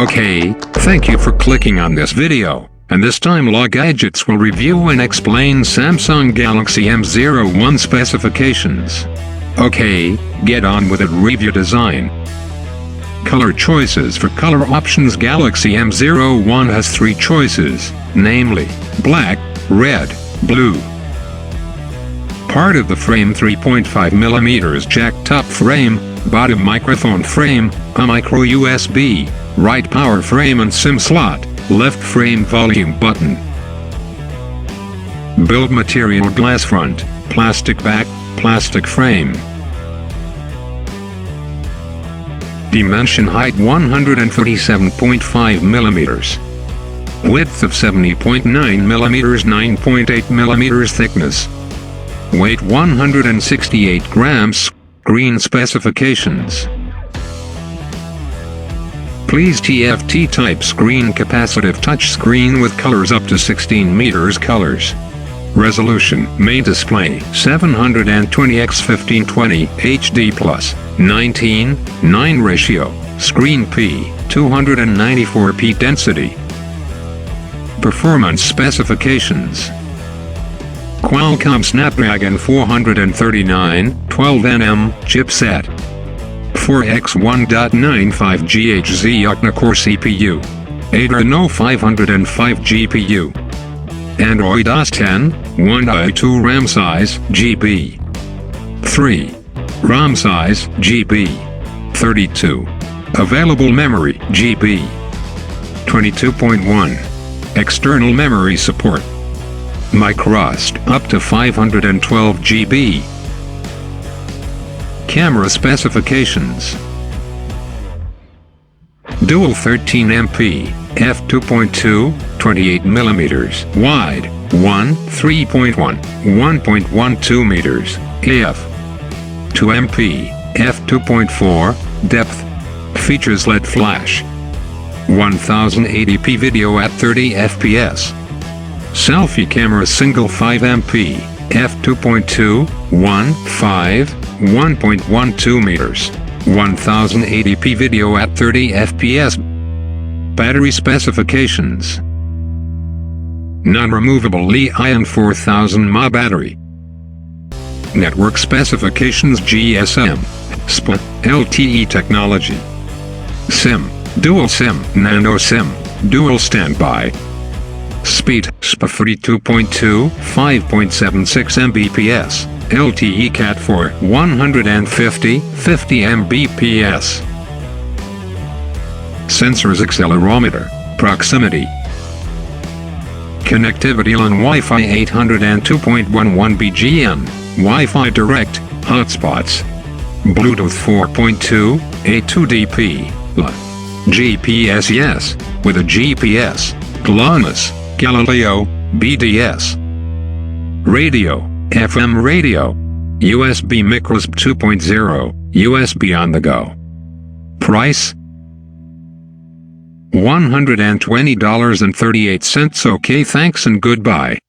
Okay, thank you for clicking on this video, and this time Law Gadgets will review and explain Samsung Galaxy M01 specifications. Okay, get on with it. Review design. Color choices. For color options, Galaxy M01 has 3 choices, namely, black, red, blue. Part of the frame: 3.5mm jack top frame, bottom microphone frame, a micro USB, right power frame and SIM slot, left frame volume button. Build material: glass front, plastic back, plastic frame. Dimension: height 137.5mm. Width of 70.9mm, 9.8mm thickness. Weight 168 grams. Screen specifications. Please TFT type screen, capacitive touch screen with colors up to 16 meters colors. Resolution: main display 720x1520 HD plus 19:9 ratio. Screen p 294p density. Performance specifications. Qualcomm Snapdragon 439 12nm chipset. 4x1.95 GHz octa-core CPU. Adreno 505 GPU. Android OS 10, 1i2 RAM size, GB. 3. ROM size, GB. 32. Available memory, GB. 22.1. External memory support. MicroSD up to 512 GB. Camera specifications. Dual 13MP, f2.2, 28mm, wide, 3.1, 1.12 meters, AF. 2MP, f2.4, depth. Features LED flash. 1080p video at 30 fps. Selfie camera single 5MP, f2.2, 1.12 meters. 1080p video at 30 fps. Battery specifications. Non-removable Li-ion 4000 mAh battery. Network specifications: GSM, SPA, LTE technology. SIM, dual SIM, nano SIM, dual standby. Speed: SPA 32.2, 5.76 Mbps. LTE Cat 4, 150 Mbps. Sensors: accelerometer, proximity. Connectivity: LAN Wi-Fi 802.11 BGN, Wi-Fi Direct, hotspots. Bluetooth 4.2, A2DP, LA. GPS yes, with a GPS, GLONASS, Galileo, BDS. Radio, FM radio. USB micros 2.0, USB on the go. Price: $120.38. Okay, thanks and goodbye.